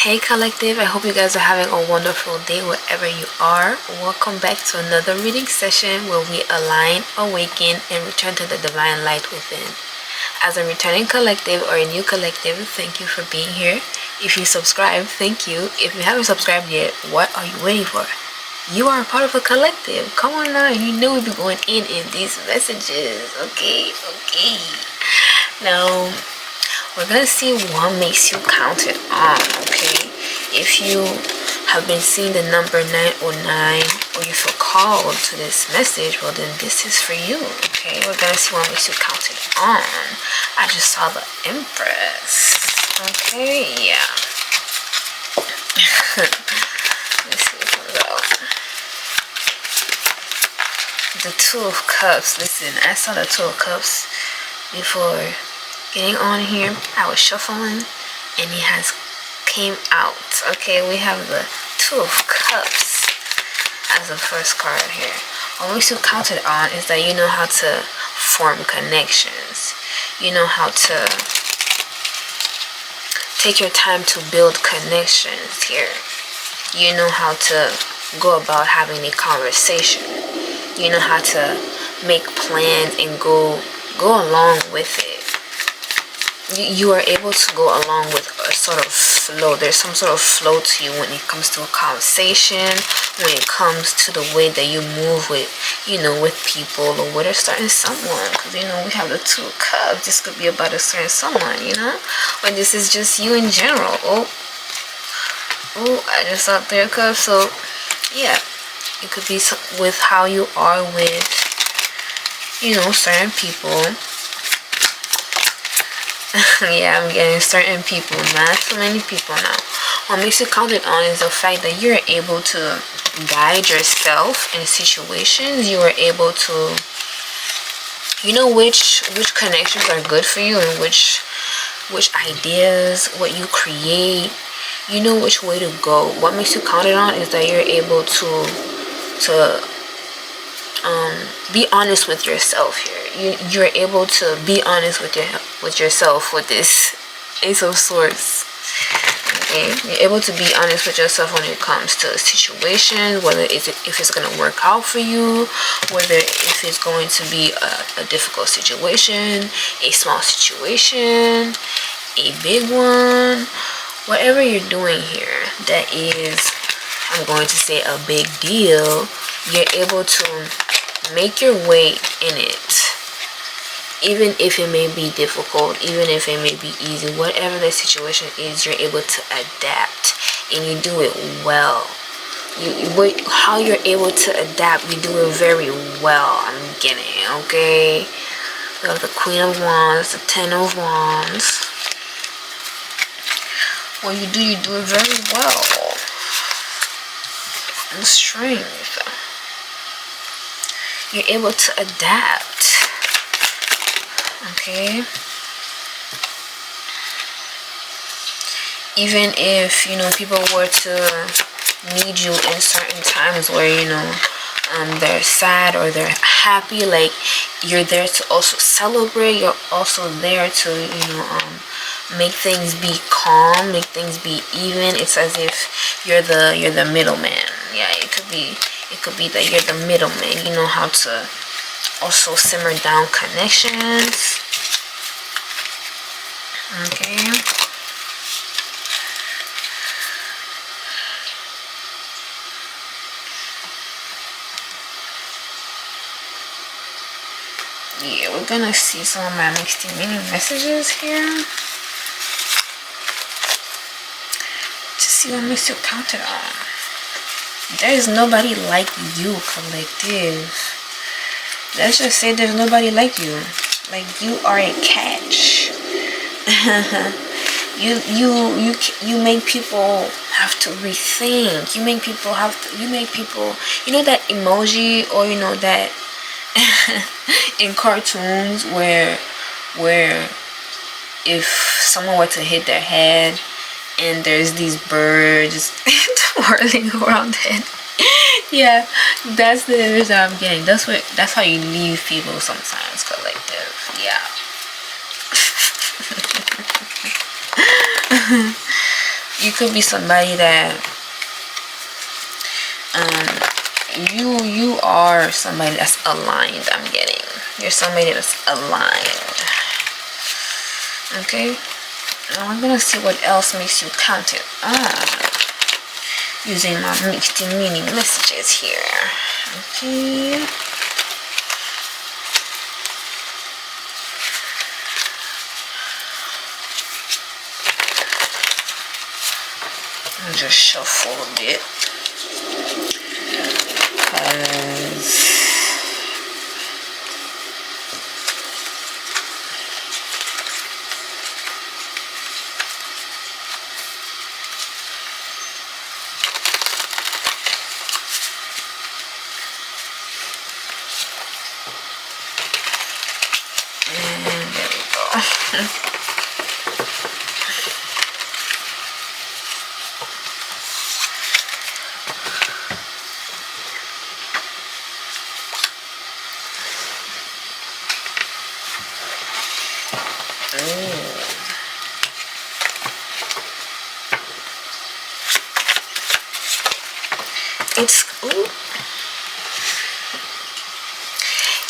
Hey collective, I hope you guys are having a wonderful day wherever you are. Welcome back to another reading session where we align, awaken, and return to the divine light within. As a returning collective or a new collective, thank you for being here. If you subscribe, thank you. If you haven't subscribed yet, what are you waiting for? You are a part of a collective. Come on now, you know we'll be going in these messages. Okay. Now, we're gonna see what makes you count it on, okay? If you have been seeing the number 909 or you feel called to this message, well then this is for you, okay? We're gonna see what makes you count it on. I just saw the Empress. Okay, yeah. Let's see what comes out. The Two of Cups. Listen, I saw the Two of Cups before getting on here. I was shuffling and it has came out. Okay, we have the Two of Cups as the first card here. What makes you count it on is that you know how to form connections. You know how to take your time to build connections here. You know how to go about having a conversation. You know how to make plans and go along with it. You are able to go along with a sort of flow. There's some sort of flow to you when it comes to a conversation, when it comes to the way that you move with, with people or with a certain someone. Because, we have the Two of Cups. This could be about a certain someone, But this is just you in general. Oh, I just saw Three of Cups. So, yeah, it could be with how you are with, certain people. Yeah, I'm getting certain people, not too many people now. What makes you count it on is the fact that you're able to guide yourself in situations. You are able to, which connections are good for you and which ideas, what you create, which way to go. What makes you count it on is that you're able to be honest with yourself here. You're able to be honest with yourself with this Ace of Swords. Okay, you're able to be honest with yourself when it comes to situations, whether if it's going to work out for you, whether if it's going to be a difficult situation, a small situation, a big one, whatever you're doing here that is, I'm going to say, a big deal. You're able to make your way in it, even if it may be difficult, even if it may be easy. Whatever the situation is, you're able to adapt and you do it well. How you're able to adapt, you do it very well. I'm getting, okay? We have the Queen of Wands, the Ten of Wands. What you do it very well. And strength. You're able to adapt. Okay. Even if people were to need you in certain times where they're sad or they're happy, like you're there to also celebrate. You're also there to make things be calm, make things be even. It's as if you're the middleman. Yeah, it could be that you're the middleman. You know how to also simmer down connections. Okay. Yeah, we're gonna see some of my mixed meaning messages here to see what makes you count it on. There is nobody like you, collective. Let's just say there's nobody like you. Like, you are a catch. you make people have to rethink. You make people that emoji, or that in cartoons where if someone were to hit their head and there's these birds twirling around it. Yeah, that's the image that I'm getting. That's how you leave people sometimes, collective. Yeah. You could be somebody that you are somebody that's aligned. I'm getting, you're somebody that's aligned. Okay, now I'm gonna see what else makes you count it on using my mixed meaning messages here. Okay, I'll just shuffle a bit. And there we go.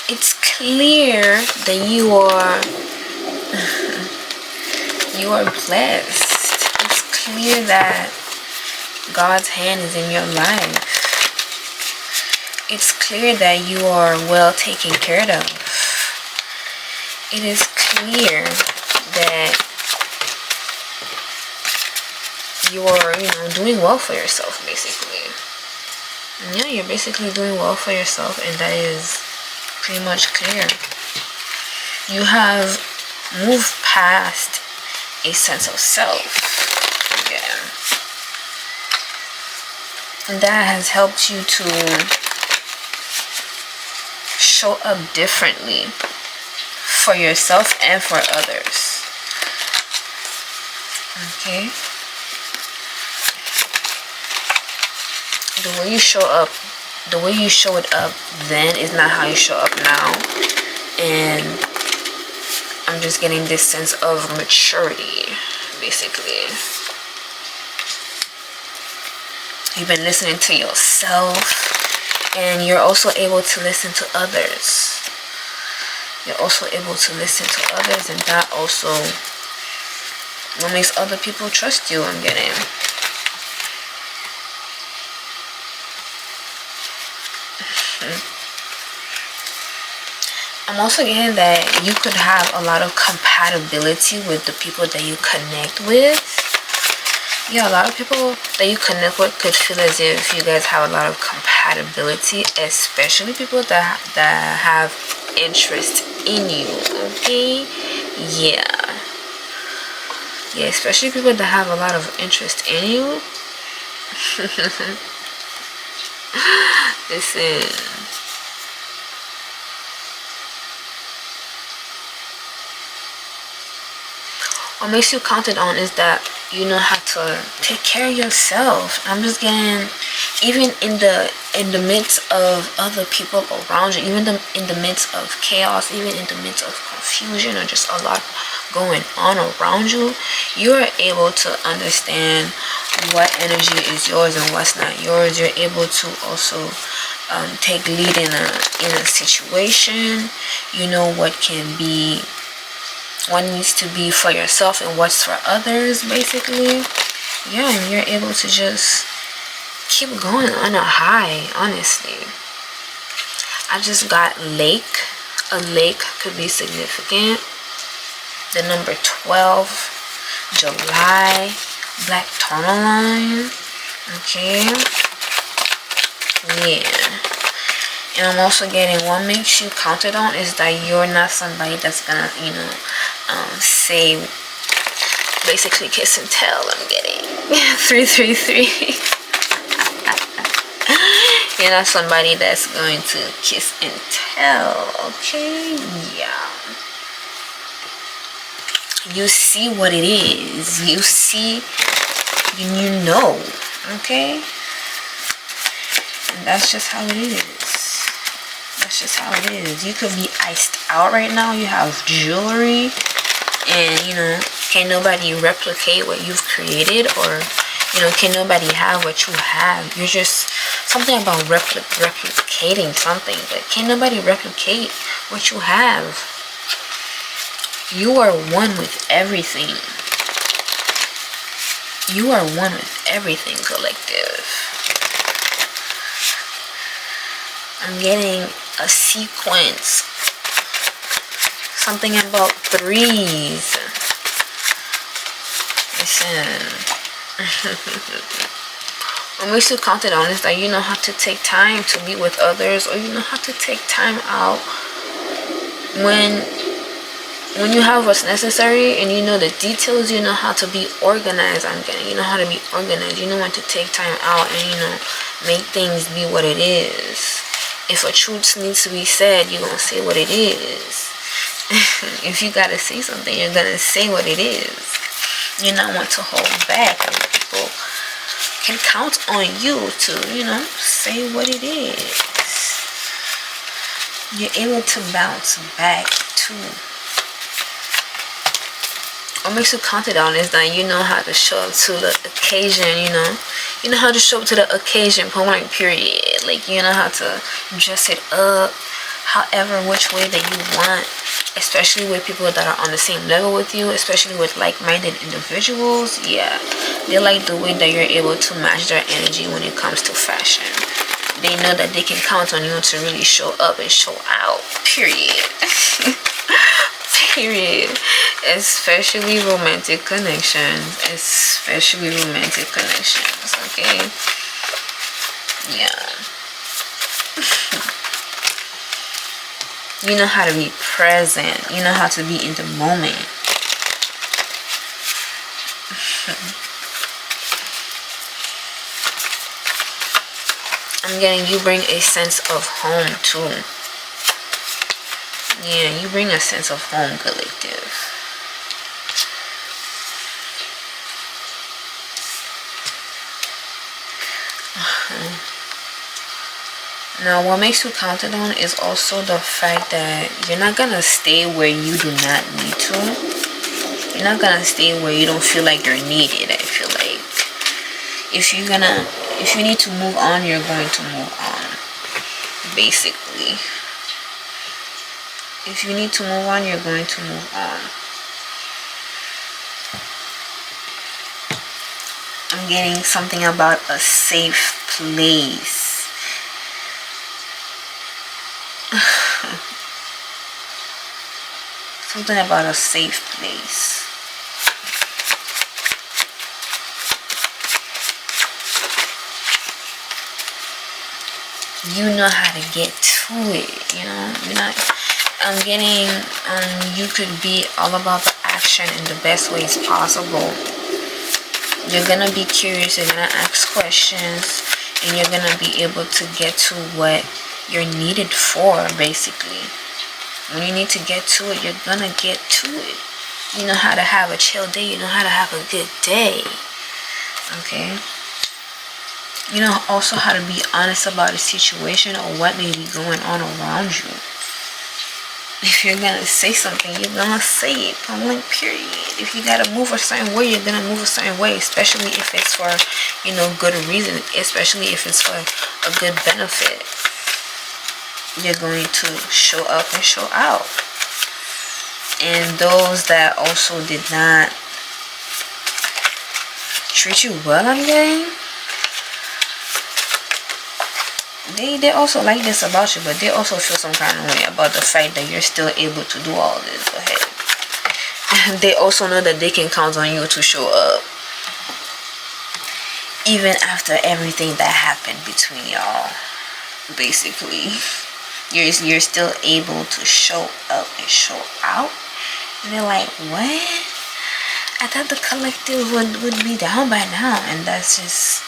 It's clear that you are blessed. It's clear that God's hand is in your life. It's clear that you are well taken care of. It is clear that you are, doing well for yourself, basically. Yeah, you're basically doing well for yourself, and that is pretty much clear. You have moved past a sense of self. Yeah. And that has helped you to show up differently for yourself and for others. Okay? The way you show up, the way you showed up then is not how you show up now. And I'm just getting this sense of maturity, basically. You've been listening to yourself, and you're also able to listen to others. You're also able to listen to others, and that also what makes other people trust you. I'm getting. I'm also getting that you could have a lot of compatibility with the people that you connect with. Yeah, a lot of people that you connect with could feel as if you guys have a lot of compatibility, especially people that have interest in you. Okay, yeah, especially people that have a lot of interest in you. Listen, what makes you counted on is that you know how to take care of yourself. I'm just getting, even in the midst of other people around you, even in the midst of chaos, even in the midst of confusion or just a lot going on around you, you're able to understand what energy is yours and what's not yours. You're able to also take lead in a situation. You know what needs to be for yourself and what's for others, basically. Yeah, and you're able to just keep going on a high, honestly. I just got lake. A lake could be significant. The number 12, July, black tourmaline. Okay. Yeah. And I'm also getting what makes you counted on is that you're not somebody that's gonna, say, basically kiss and tell. I'm getting 333. You're not somebody that's going to kiss and tell. Okay, yeah. You see what it is. You see, you know. Okay, and that's just how it is. That's just how it is. You could be iced out right now. You have jewelry, and can't nobody replicate what you've created, or You know, can nobody have what you have? You're just something about replicating something, but can nobody replicate what you have? You are one with everything. You are one with everything, collective. I'm getting a sequence. Something about threes. Listen. What makes you confident is that you know how to take time to be with others, or you know how to take time out when you have what's necessary and you know the details. You know how to be organized. You know how to be organized. You know when to take time out and, you know, make things be what it is. If a truth needs to be said, you're gonna say what it is. If you gotta say something, you're gonna say what it is. You not want to hold back. People can count on you to, you know, say what it is. You're able to bounce back too. What makes you confident is that you know how to show up to the occasion, you know. You know how to show up to the occasion, point blank, period. Like, you know how to dress it up however, which way that you want. Especially with people that are on the same level with you, especially with like-minded individuals. Yeah, they like the way that you're able to match their energy when it comes to fashion. They know that they can count on you to really show up and show out, period. Period. Especially romantic connections. Especially romantic connections, okay? Yeah. You know how to be present. You know how to be in the moment. I'm getting you bring a sense of home too. Yeah, you bring a sense of home, collective. Now, what makes you confident is also the fact that you're not gonna stay where you do not need to. You're not gonna stay where you don't feel like you're needed. I feel like if you need to move on, you're going to move on. Basically, if you need to move on, you're going to move on. I'm getting something about a safe place. Something about a safe place. You know how to get to it, you know. I'm getting you could be all about the action in the best ways possible. You're gonna be curious, you're gonna ask questions, and you're gonna be able to get to what you're needed for, basically. When you need to get to it, you're gonna get to it. You know how to have a chill day, you know how to have a good day. Okay? You know also how to be honest about a situation or what may be going on around you. If you're gonna say something, you're gonna say it, point blank, period. If you gotta move a certain way, you're gonna move a certain way, especially if it's for, you know, good reason, especially if it's for a good benefit. You're going to show up and show out. And those that also did not treat you well, I'm getting, they also like this about you, but they also feel some kind of way about the fact that you're still able to do all this. Go ahead. They also know that they can count on you to show up, even after everything that happened between y'all. Basically, you're still able to show up and show out. And they're like, what? I thought the collective would be down by now, and that's just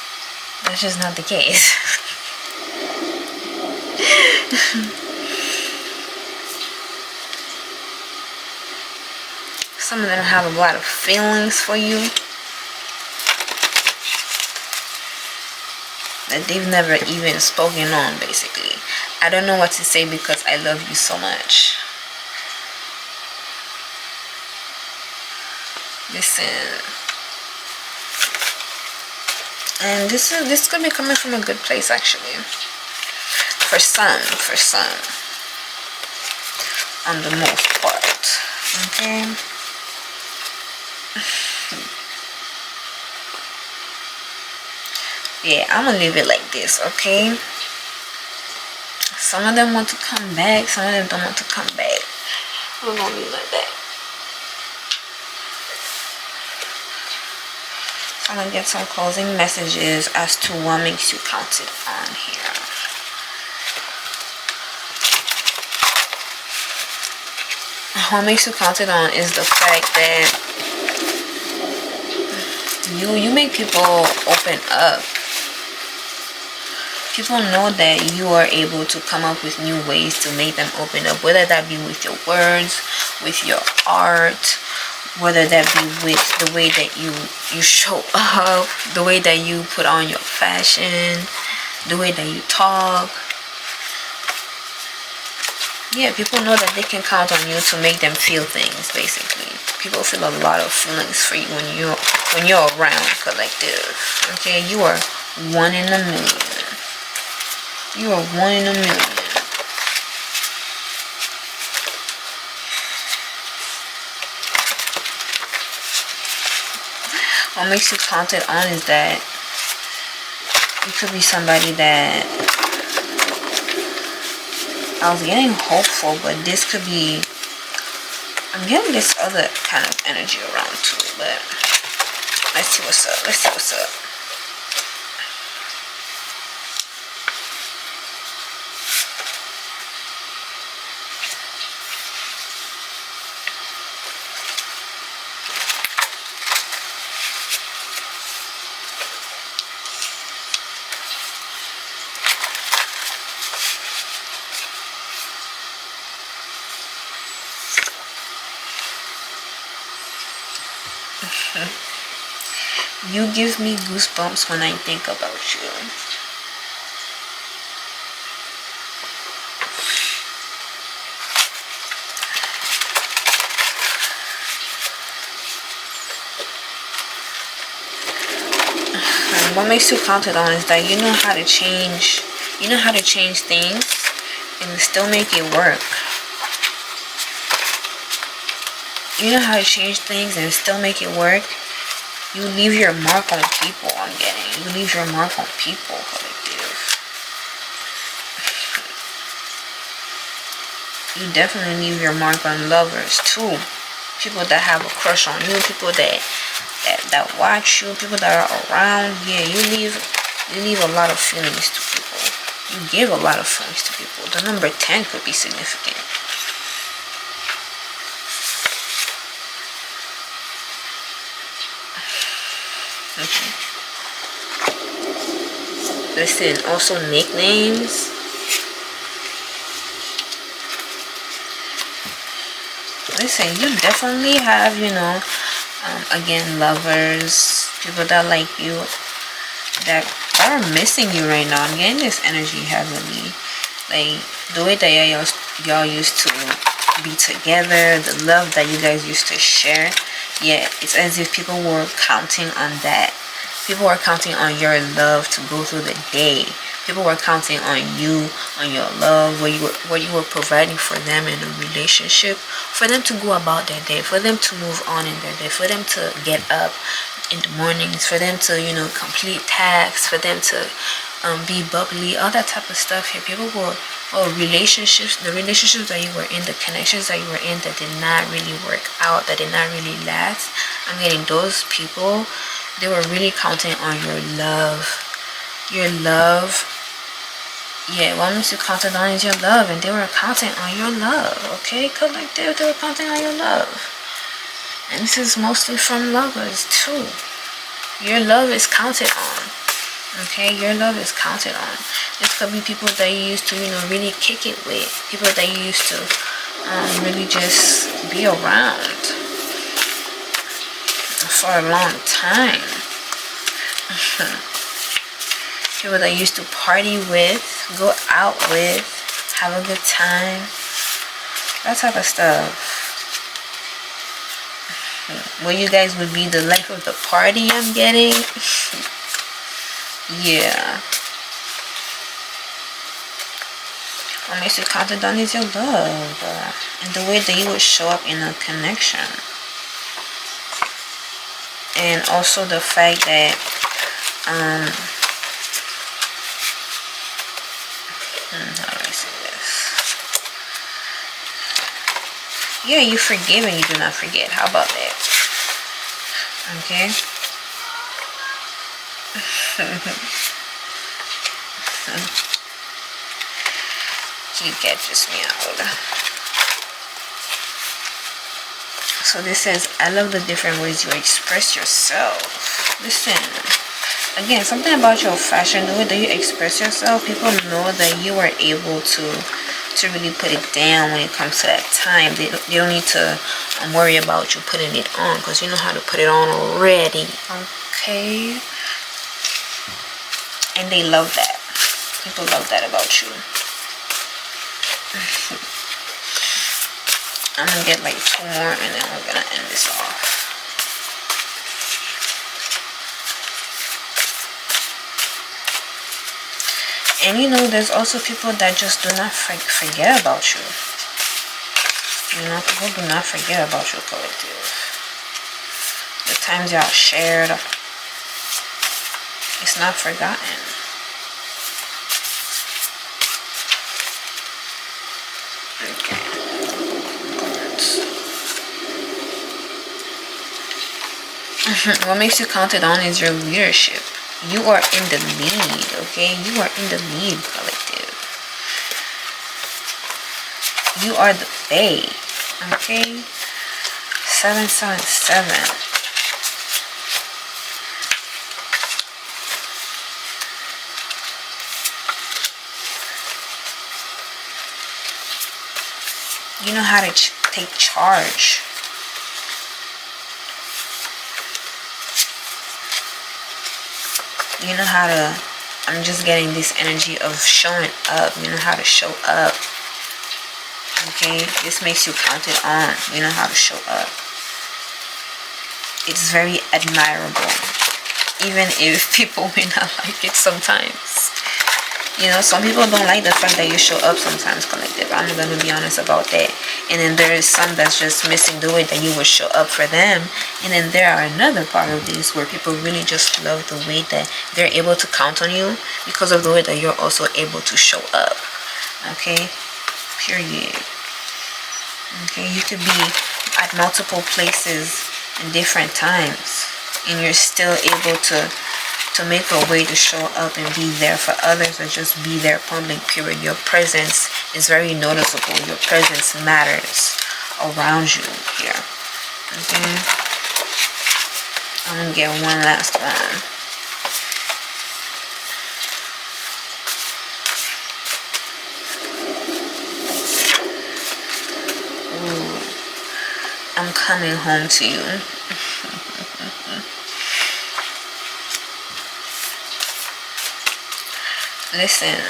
not the case. Some of them have a lot of feelings for you that they've never even spoken on, basically. I don't know what to say because I love you so much. Listen. And this could be coming from a good place, actually. For some, on the most part. Okay. Yeah, I'm gonna leave it like this, okay? Some of them want to come back, some of them don't want to come back. We're gonna leave it like that. I'm gonna get some closing messages as to what makes you counted on here. What makes you counted on is the fact that you make people open up. People know that you are able to come up with new ways to make them open up, whether that be with your words, with your art, whether that be with the way that you show up, the way that you put on your fashion, the way that you talk. Yeah, people know that they can count on you to make them feel things, basically. People feel a lot of feelings for you when you're around, collective. Okay, you are one in a million. You are one in a million. What makes you counted on is that you could be somebody that I was getting hopeful, but this could be, I'm getting this other kind of energy around too, but let's see what's up. Let's see what's up. You give me goosebumps when I think about you. And what makes you counted on is that you know how to change. You know how to change things and still make it work. You know how to change things and still make it work. You leave your mark on people, I'm getting. You leave your mark on people, collective. You definitely leave your mark on lovers, too. People that have a crush on you, people that watch you, people that are around. Yeah, you leave a lot of feelings to people. You give a lot of feelings to people. The number 10 could be significant. Okay. Listen, also nicknames. Listen, you definitely have, again, lovers, people that like you, that are missing you right now. I'm getting this energy heavily. Like, the way that y'all used to be together, the love that you guys used to share. Yeah, it's as if people were counting on that. People were counting on your love to go through the day. People were counting on you, on your love, what you were providing for them in a relationship, for them to go about their day, for them to move on in their day, for them to get up in the mornings, for them to, complete tasks, for them to be bubbly, all that type of stuff here. People were, relationships, the relationships that you were in, the connections that you were in that did not really work out, that did not really last. I'm getting those people, they were really counting on your love. Your love. Yeah, what makes you counted on is your love, and they were counting on your love. Okay, collective, they were counting on your love. And this is mostly from lovers too. Your love is counted on. Okay, your love is counted on. This could be people that you used to, really kick it with. People that you used to really just be around for a long time. People that you used to party with, go out with, have a good time. That type of stuff. Where you guys would be the life of the party, I'm getting. Yeah. What makes you count it down is your love, and the way that you would show up in a connection. And also the fact that how do I say this? Yeah, you forgive and you do not forget. How about that? Okay. He catches me out. So this says, I love the different ways you express yourself. Listen, again, something about your fashion, the way that you express yourself, people know that you are able to really put it down when it comes to that time. They don't need to worry about you putting it on, because you know how to put it on already. Okay. And they love that. People love that about you. I'm gonna get like 2 more and then we're gonna end this off. And you know, there's also people that just do not forget about you. You know, people do not forget about your collective. The times y'all shared, it's not forgotten. Okay. What makes you counted on is your leadership. You are in the lead, okay? You are in the lead, collective. You are the Fae, okay? 777. You know how to take charge. You know how to, I'm just getting this energy of showing up. You know how to show up. Okay, this makes you counted on. You know how to show up. It's very admirable, even if people may not like it sometimes. You know, some people don't like the fact that you show up sometimes, collective. I'm gonna be honest about that. And then there is some that's just missing the way that you would show up for them. And then there are another part of this where people really just love the way that they're able to count on you because of the way that you're also able to show up. Okay, period. Okay, you could be at multiple places in different times and you're still able to make a way to show up and be there for others, or just be there public, period. Your presence is very noticeable. Your presence matters around you here. Okay, I'm gonna get one last one. Ooh. I'm coming home to you. Listen,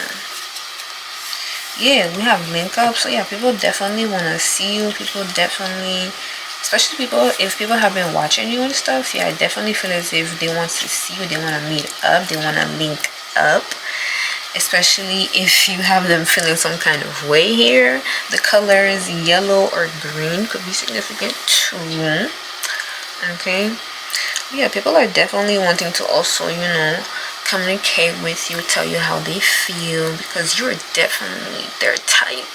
yeah, we have link up, so yeah, people definitely want to see you. People definitely, especially people, if people have been watching you and stuff, yeah, I definitely feel as if they want to see you, they want to meet up, they want to link up. Especially if you have them feeling some kind of way here. The colors yellow or green could be significant too. Okay, yeah, people are definitely wanting to also, you know, communicate with you, tell you how they feel, because you're definitely their type.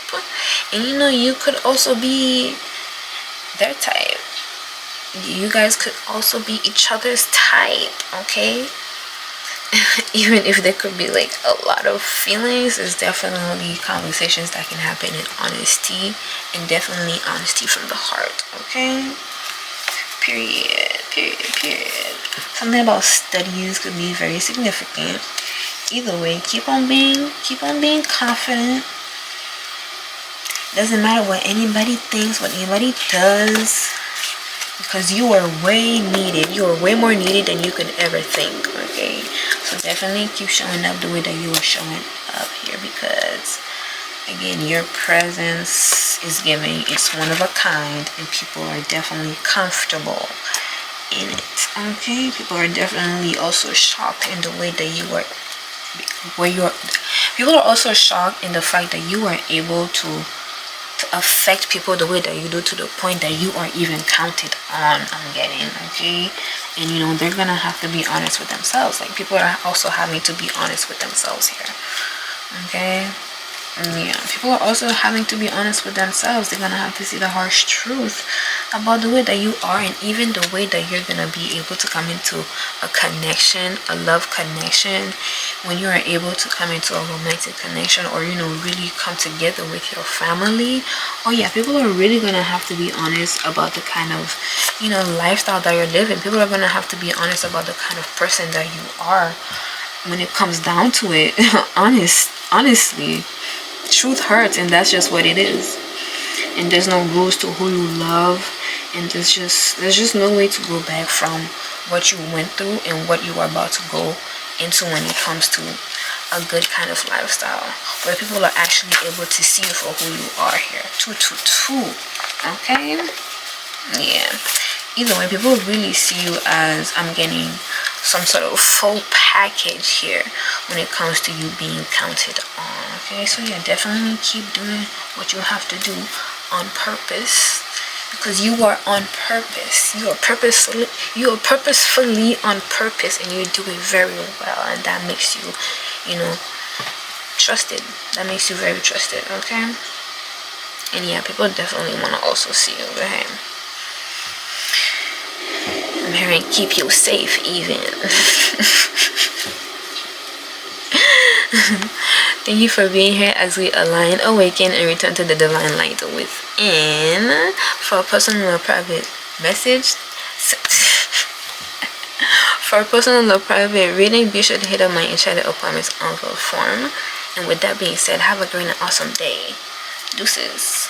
And you know, you could also be their type. You guys could also be each other's type, okay? Even if there could be like a lot of feelings, there's definitely conversations that can happen in honesty, and definitely honesty from the heart, okay? Period, period, period. Something about studies could be very significant. Either way, keep on being confident. Doesn't matter what anybody thinks, what anybody does, because you are way needed. You are way more needed than you could ever think. Okay, so definitely keep showing up the way that you are showing up here, because again, your presence is giving, it's one of a kind, and people are definitely comfortable in it. Okay, people are definitely also shocked in the way that you are, where you're, people are also shocked in the fact that you are able to affect people the way that you do, to the point that you are even counted on. I'm getting, okay? And you know, they're gonna have to be honest with themselves. Like, people are also having to be honest with themselves here. Okay? Yeah, people are also having to be honest with themselves. They're gonna have to see the harsh truth about the way that you are, and even the way that you're gonna be able to come into a connection, a love connection, when you are able to come into a romantic connection, or you know, really come together with your family. Oh yeah, people are really gonna have to be honest about the kind of, you know, lifestyle that you're living. People are gonna have to be honest about the kind of person that you are when it comes down to it. Honestly, truth hurts, and that's just what it is. And there's no rules to who you love, and there's just no way to go back from what you went through and what you are about to go into when it comes to a good kind of lifestyle, where people are actually able to see you for who you are here. 222. Okay, yeah, either way, people really see you as, I'm getting some sort of full package here when it comes to you being counted on. Okay, so yeah, definitely keep doing what you have to do on purpose, because you are on purpose. You are purposefully on purpose, and you do it very well, and that makes you, you know, trusted. That makes you very trusted. Okay, and yeah, people definitely want to also see you. Okay, I'm hearing keep you safe even. Thank you for being here as we align, awaken, and return to the divine light within. For a personal or private message, for a personal or private reading, be sure to hit up my Enchanted Appointments Unveiled form. And with that being said, have a great and awesome day. Deuces.